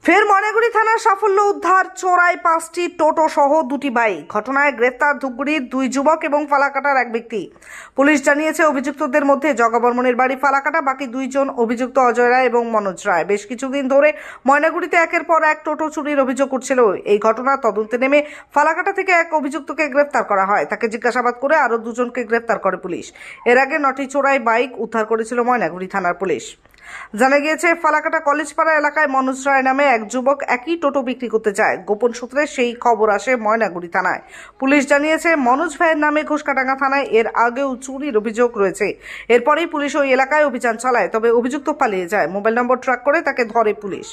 ফের ময়নাগুড়ি থানার সাফল্য উদ্ধার, চোরাই 5টি টোটো সহ 2টি বাইক। ঘটনায় গ্রেফতার ধূপগুড়ির 2 যুবক এবং ফালাকাটার এক ব্যক্তি। পুলিশ জানিয়েছে অভিযুক্তদের মধ্যে জগাবর্মনের বাড়ি ফালাকাটা, বাকি 2 জন অভিযুক্ত অজয় রায় এবং মনোজ রায় বেশ কিছুদিন ধরে ময়নাগুড়িতে একের পর এক টোটো চুরির অভিযোগ করছিল। এই ঘটনার তদন্তে নেমে ফালাকাটা থেকে এক অভিযুক্তকে গ্রেফতার করা হয়। তাকে জিজ্ঞাসাবাদ করে আরও 2 জনকে গ্রেফতার করে পুলিশ। এর আগে 9টি চোরাই বাইক উদ্ধার করেছিল ময়নাগুড়ি থানার পুলিশ। জানা গিয়েছে ফালাকাটা কলেজপাড়া এলাকায় মনোজ রায় নামে এক যুবক একই টোটো বিক্রি করতে যায়। গোপন সূত্রে সেই খবর আসে ময়নাগুড়ি থানায়। পুলিশ জানিয়েছে মনোজ ভাইয়ের নামে ঘোষকাডাঙ্গা থানায় এর আগেও চুরির অভিযোগ রয়েছে। এরপরেই পুলিশ ওই এলাকায় অভিযান চালায়, তবে অভিযুক্ত পালিয়ে যায়। মোবাইল নম্বর ট্র্যাক করে তাকে ধরে পুলিশ।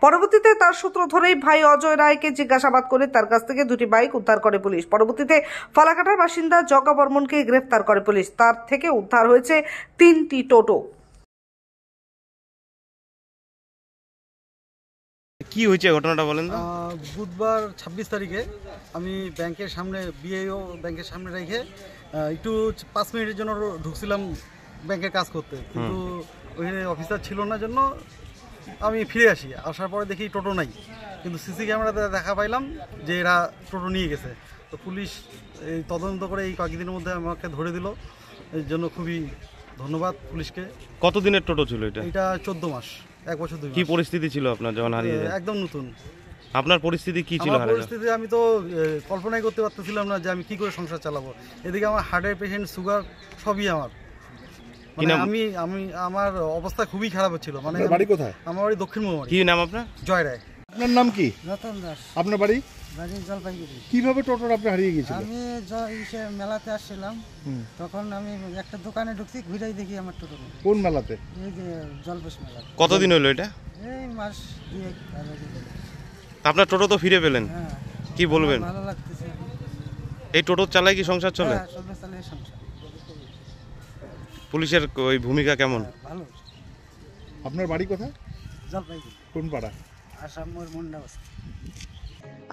পরবর্তীতে তার সূত্র ধরেই ভাই অজয় রায়কে জিজ্ঞাসাবাদ করে তার কাছ থেকে 2টি বাইক উদ্ধার করে পুলিশ। পরবর্তীতে ফালাকাটার বাসিন্দা জগা বর্মনকে গ্রেফতার করে পুলিশ। তার থেকে উদ্ধার হয়েছে 3টি টোটো। কি হয়েছে ঘটনাটা বলেন তো? বুধবার 26 তারিখে আমি ব্যাংকের সামনে বিএও ব্যাংকের সামনে রেখে একটু 5 মিনিটের জন্য ঢুকছিলাম ব্যাংকের কাজ করতে, কিন্তু ওইখানে অফিসার ছিল না জন্য আমি ফিরে আসি। আসার পরে দেখি টোটো নাই, কিন্তু সিসি ক্যামেরাতে দেখা পাইলাম যে এরা টোটো নিয়ে গেছে। তো পুলিশ এই তদন্ত করে এই কয়েকদিনের মধ্যে আমাকে ধরে দিল, এর জন্য খুবই ধন্যবাদ পুলিশকে। কতদিনের টোটো ছিল এটা? এটা 14 মাস, 1 বছর 2 মাস। কি পরিস্থিতি ছিল আপনার যখন হারিয়ে যায়? একদম নতুন। আপনার পরিস্থিতি কি ছিল? পরিস্থিতি আমি তো কল্পনাই করতে পারতেছিলাম না যে আমি কি করে সংসার চালাবো। এদিকে আমার হার্টের পেশেন্ট, সুগার সবই আমার, মানে আমার অবস্থা খুবই খারাপ হচ্ছিল। মানে বাড়ি কোথায়? আমার বাড়ি দক্ষিণ মোড়। কি নাম আপনার? জয় রায়। আপনার নাম কি? রতন দাস। আপনার বাড়ি? বাড়ি জলপাইগুড়ি। কিভাবে টোটোটা আপনি হারিয়ে গিয়েছিল? আমি মেলাতে আসছিলাম, তখন আমি একটা দোকানে ঢুকছি, ঘুরেই দেখি আমার টোটো। কোন মেলাতে? এই যে জলপেশ মেলা। কতদিন হলো এটা? এই মাস 2 আপনার টোটো তো ফিরে পেলেন, হ্যাঁ। কি বলবেন? ভালো লাগতেছে। এই টোটো চালায় কি সংসার চলে? হ্যাঁ, সংসার চলে। সংসার। পুলিশের ওই ভূমিকা কেমন? ভালো। আপনার বাড়ি কোথায়? জলপাইগুড়ি। কোন পাড়া? আসাম মোড়, মুন্ডা বস্তি।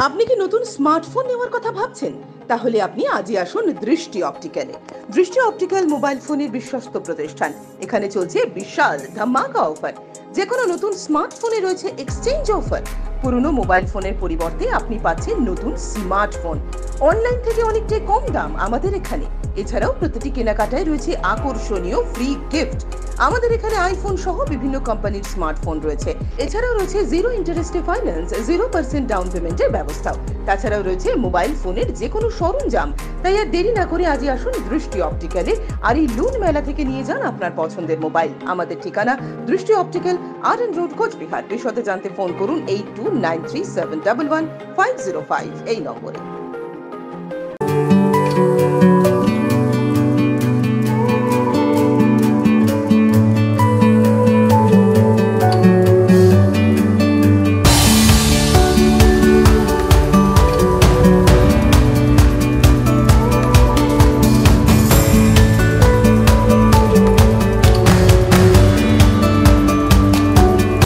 আপনি কি নতুন স্মার্টফোন নেওয়ার কথা ভাবছেন? তাহলে আপনি আজই আসুন দৃষ্টি অপটিক্যালে। দৃষ্টি অপটিক্যাল মোবাইল ফোনের বিশ্বস্ত প্রতিষ্ঠান। এখানে চলছে বিশাল ধামাকা অফার। যে কোনো নতুন স্মার্টফোনে রয়েছে এক্সচেঞ্জ অফার। পুরনো মোবাইল ফোনের পরিবর্তে আপনি পাচ্ছেন নতুন স্মার্টফোন অনলাইন থেকে অনেকটাই কম দাম আমাদের এখানে। এছাড়াও প্রতিটি কেনাকাটায় রয়েছে আকর্ষণীয় ফ্রি গিফট। আমাদের এখানে আইফোন সহ বিভিন্ন কোম্পানির স্মার্টফোন রয়েছে। এছাড়াও রয়েছে 0 ইন্টারেস্টে ফাইন্যান্স, 0% ডাউন পেমেন্টের ব্যবস্থাও। তাছাড়াও রয়েছে মোবাইল ফোনের যে কোনো সরঞ্জাম। তাই আর দেরি না করে আজই আসুন দৃষ্টি অপটিক্যালে, আর এই লুন মেলা থেকে নিয়ে যান আপনার পছন্দের মোবাইল। আমাদের ঠিকানা দৃষ্টি অপটিক্যাল, RN রোড, কোচবিহার। বিশদে জানতে ফোন করুন 8293711505 এই নম্বরে।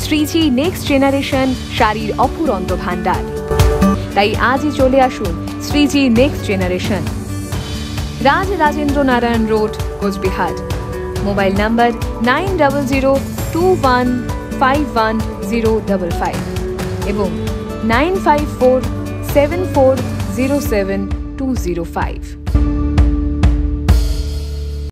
শ্রীজি নেক্সট জেনারেশন শাড়ির অফুরন্ত ভান্ডার। তাই আজই চলে আসুন Shreeji next generation, Raj Rajendra Narayan road, Coochbehar. Mobile number 9002151055 এবং 9547407205।